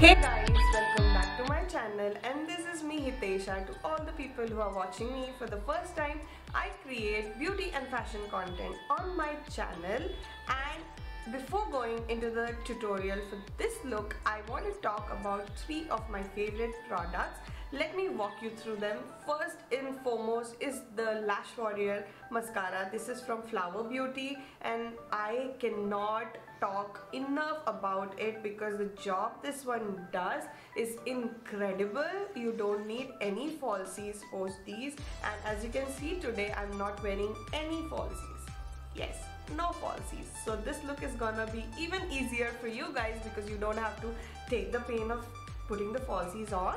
Hey guys, welcome back to my channel, and this is me Hitesha. To all the people who are watching me for the first time, I create beauty and fashion content on my channel. And before going into the tutorial for this look, I want to talk about 3 of my favorite products. Let me walk you through them. First and foremost is the Lash Warrior mascara. This is from Flower Beauty, and I cannot talk enough about it because the job this one does is incredible. You don't need any falsies post these, and as you can see today, I'm not wearing any falsies. Yes, no falsies. So this look is gonna be even easier for you guys because you don't have to take the pain of putting the falsies on.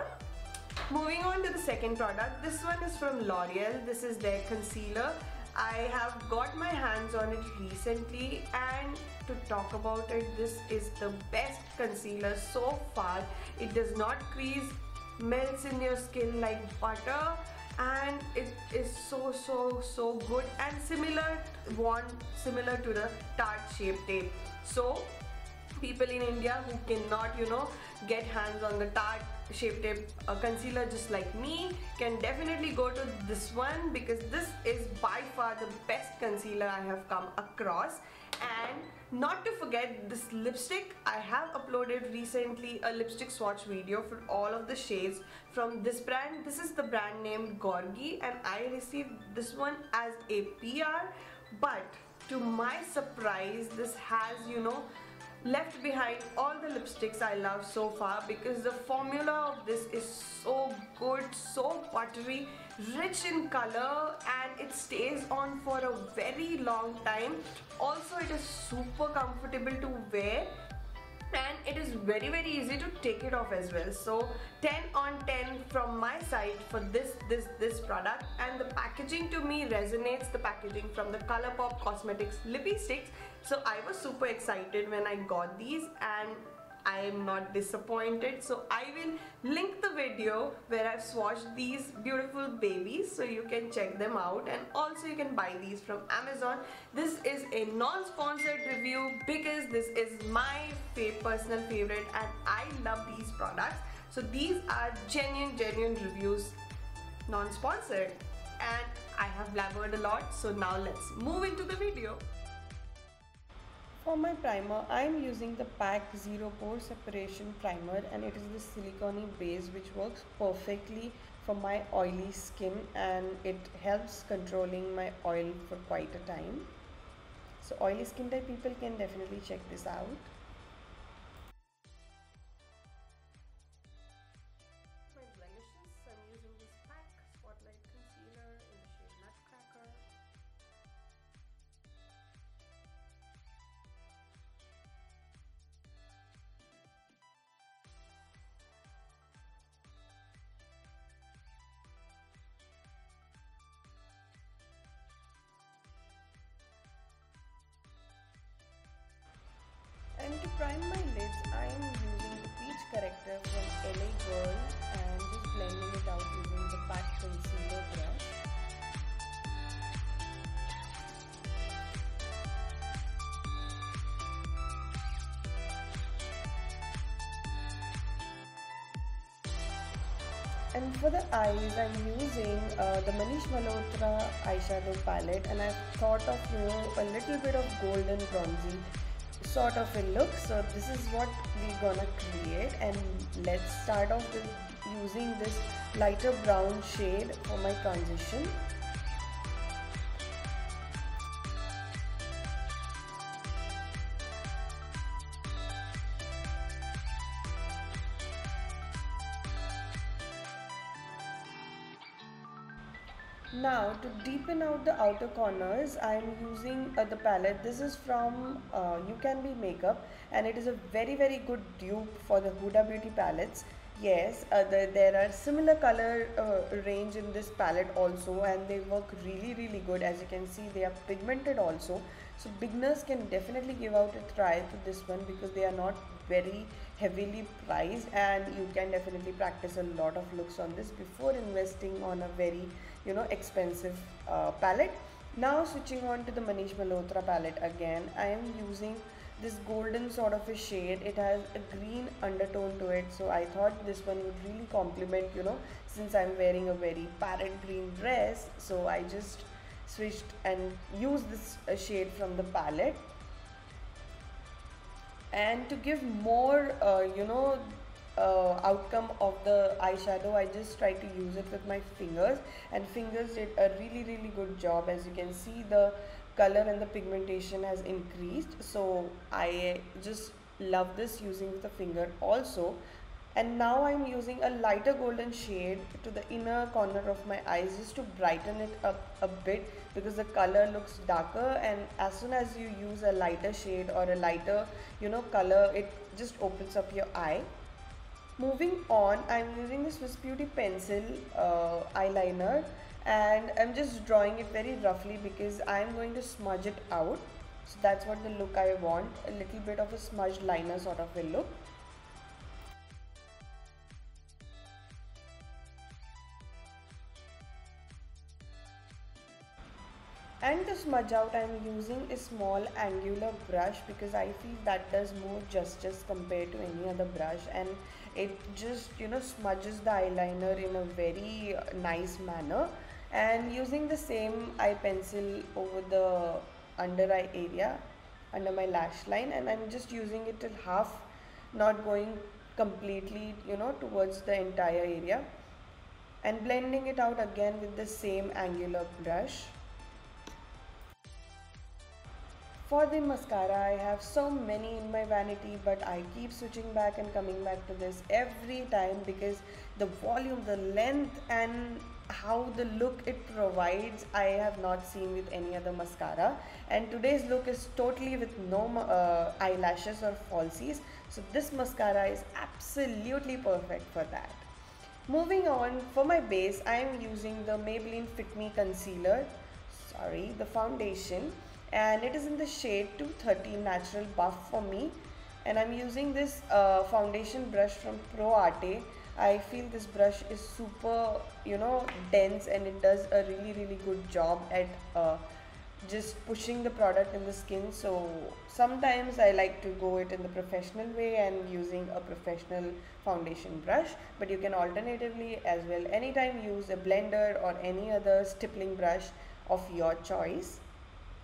Moving on to the second product, this one is from L'Oreal. This is their concealer. I have got my hands on it recently, and to talk about it, this is the best concealer so far. It does not crease, melts in your skin like butter, and it is so good and similar to the Tarte Shape Tape. So people in India who cannot get hands on the Tarte Shape Tape concealer just like me can definitely go to this one, because this is by far the best concealer I have come across. And not to forget this lipstick, I have uploaded recently a lipstick swatch video for all of the shades from this brand. This is the brand name Gorgi, and I received this one as a PR, but to my surprise, this has left behind all the lipsticks I love so far, because the formula of this is so good, so buttery, rich in color, and it stays on for a very long time. Also, it is super comfortable to wear, and it is very easy to take it off as well. So 10 on 10 from my side for this product. And the packaging to me resonates, the packaging from the ColourPop Cosmetics Lippy Sticks. So I was super excited when I got these, and I am not disappointed. So I will link the video where I've swatched these beautiful babies, so you can check them out, and also you can buy these from Amazon. This is a non-sponsored review because this is my personal favorite, and I love these products. So these are genuine reviews, non-sponsored, and I have blabbered a lot. So now let's move into the video. For my primer, I am using the PAC Zero Pore Separation Primer, and it is the silicone base which works perfectly for my oily skin, and it helps controlling my oil for quite a time. So oily skin type people can definitely check this out. My blemishes, I'm using this PAC Spotlight Concealer in the shade Nutcracker. And to prime my lids, I am using the Peach Corrector from LA Girl, and just blending it out using the PAC Concealer brush. And for the eyes, I'm using the Manish Malhotra eyeshadow palette, and I've thought of a little bit of golden bronzy sort of a look. So this is what we're gonna create, and let's start off with using this lighter brown shade for my transition. Now to deepen out the outer corners, I am using the palette. This is from You Can Be Makeup, and it is a very good dupe for the Huda Beauty palettes. Yes, there are similar color range in this palette also, and they work really good. As you can see, they are pigmented also, so beginners can definitely give out a try to this one because they are not very heavily priced, and you can definitely practice a lot of looks on this before investing on a very expensive palette. Now switching on to the Manish Malhotra palette again, I am using this golden sort of a shade. It has a green undertone to it, so I thought this one would really complement, since I'm wearing a very parrot green dress. So I just switched and used this shade from the palette. And to give more outcome of the eyeshadow, I just try to use it with my fingers, and fingers did a really good job. As you can see, the color and the pigmentation has increased, so I just love this using with the finger also. And now I'm using a lighter golden shade to the inner corner of my eyes just to brighten it up a bit, because the color looks darker, and as soon as you use a lighter shade or a lighter color, it just opens up your eye. Moving on, I'm using the Swiss Beauty pencil eyeliner, and I'm just drawing it very roughly because I'm going to smudge it out. So that's what the look I want, a little bit of a smudged liner sort of a look. And to smudge out, I'm using a small angular brush because I feel that does more justice compared to any other brush, and it just smudges the eyeliner in a very nice manner. And using the same eye pencil over the under eye area, under my lash line, and I'm just using it till half, not going completely towards the entire area, and blending it out again with the same angular brush. For the mascara, I have so many in my vanity, but I keep switching back and coming back to this every time because the volume, the length, and how the look it provides, I have not seen with any other mascara. And today's look is totally with no eyelashes or falsies, so this mascara is absolutely perfect for that. Moving on, for my base, I am using the Maybelline Fit Me Concealer, the foundation, and it is in the shade 230 Natural Buff for me. And I'm using this foundation brush from Pro Arte. I feel this brush is super dense, and it does a really good job at just pushing the product in the skin. So sometimes I like to go it in the professional way and using a professional foundation brush, but you can alternatively as well anytime use a blender or any other stippling brush of your choice.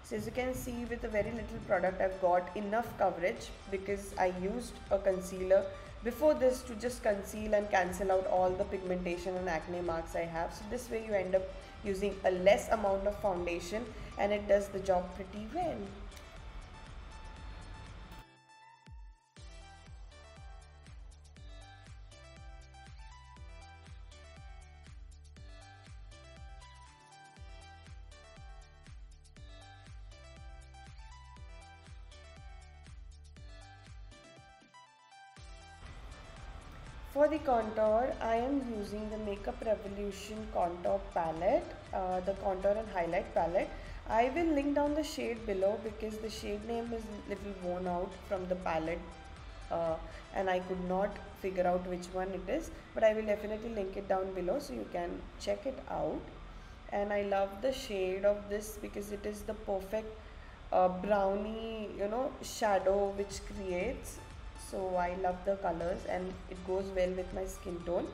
So as you can see, with a very little product, I've got enough coverage because I used a concealer before this to just conceal and cancel out all the pigmentation and acne marks I have. So this way you end up using a less amount of foundation, and it does the job pretty well. For the contour, I am using the Makeup Revolution contour palette, the contour and highlight palette. I will link down the shade below because the shade name is little worn out from the palette, and I could not figure out which one it is, but I will definitely link it down below so you can check it out. And I love the shade of this because it is the perfect brownie shadow which creates. So I love the colors and it goes well with my skin tone.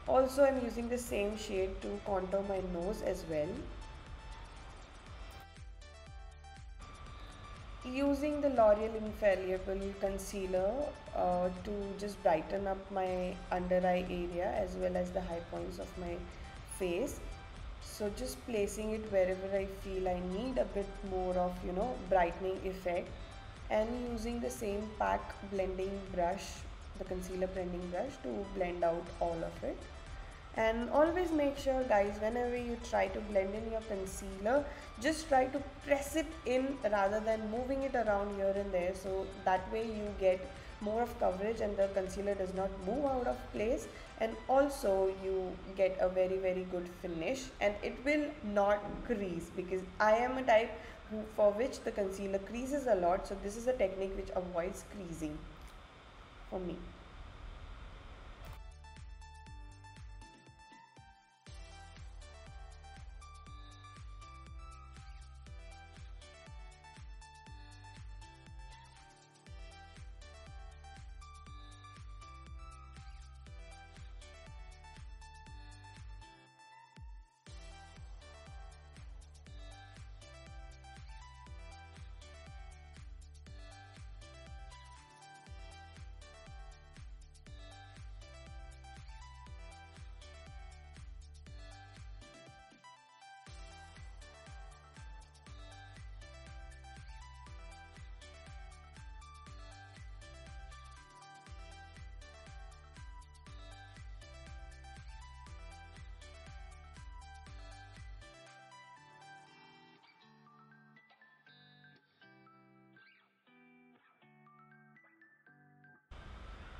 Also, I'm using the same shade to contour my nose as well. Using the L'Oreal Infallible Concealer to just brighten up my under eye area as well as the high points of my face. So just placing it wherever I feel I need a bit more of brightening effect, and using the same pack blending brush, the concealer blending brush, to blend out all of it. And always make sure guys, whenever you try to blend in your concealer, just try to press it in rather than moving it around here and there, so that way you get more of coverage and the concealer does not move out of place, and also you get a very good finish, and it will not crease because I am a type for which the concealer creases a lot, so this is a technique which avoids creasing for me.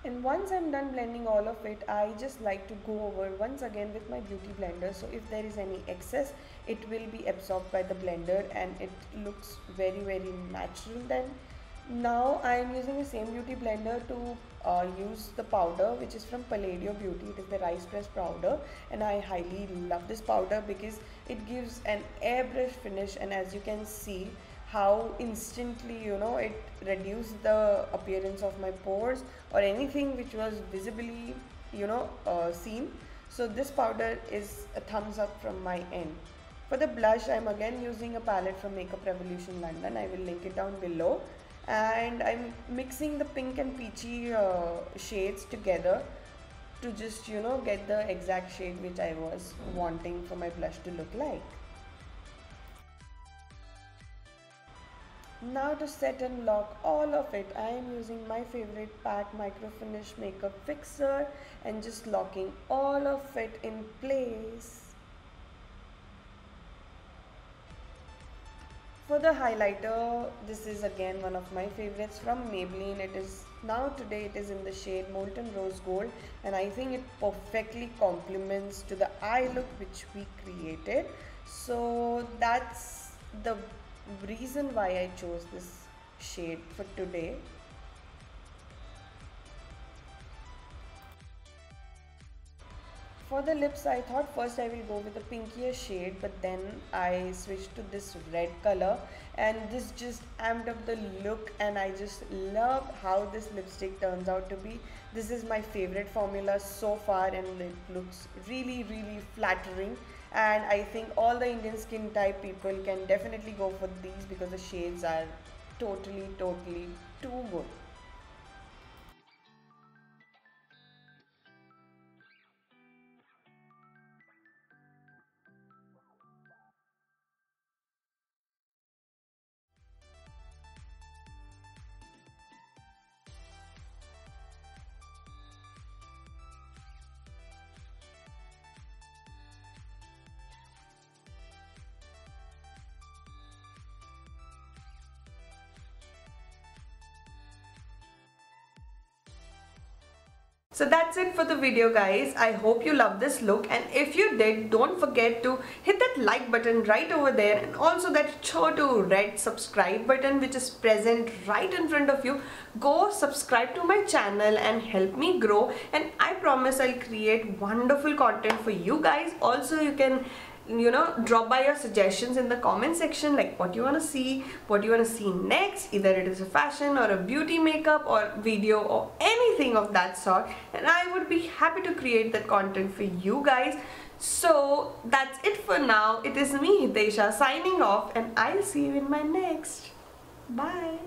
And once I'm done blending all of it, I just like to go over once again with my beauty blender. So if there is any excess, it will be absorbed by the blender and it looks very natural then. Now I am using the same beauty blender to use the powder, which is from Palladio Beauty. It is the rice press powder, and I highly love this powder because it gives an airbrush finish, and as you can see how instantly, you know, it reduced the appearance of my pores or anything which was visibly, you know, seen. So this powder is a thumbs up from my end. For the blush, I'm again using a palette from Makeup Revolution London. I will link it down below. And I'm mixing the pink and peachy shades together to just, you know, get the exact shade which I was wanting for my blush to look like. Now to set and lock all of it, I am using my favorite PAC Micro Finish Makeup Fixer and just locking all of it in place. For the highlighter, this is again one of my favorites from Maybelline. It is today it is in the shade Molten Rose Gold, and I think it perfectly complements to the eye look which we created. So that's the reason why I chose this shade for today. For the lips, I thought first I will go with a pinkier shade, but then I switched to this red color, and this just amped up the look, and I just love how this lipstick turns out to be. This is my favorite formula so far, and it looks really flattering, and I think all the Indian skin type people can definitely go for these because the shades are totally too good. So that's it for the video, guys. I hope you love this look, and if you did, don't forget to hit that like button right over there, and also that chotu red subscribe button which is present right in front of you. Go subscribe to my channel and help me grow, and I promise I'll create wonderful content for you guys. Also, you can, you know, drop by your suggestions in the comment section, like what you want to see, what you want to see next, either it is a fashion or a beauty makeup or video or anything of that sort, and I would be happy to create that content for you guys. So that's it for now. It is me, Hitesha, signing off, and I'll see you in my next. Bye.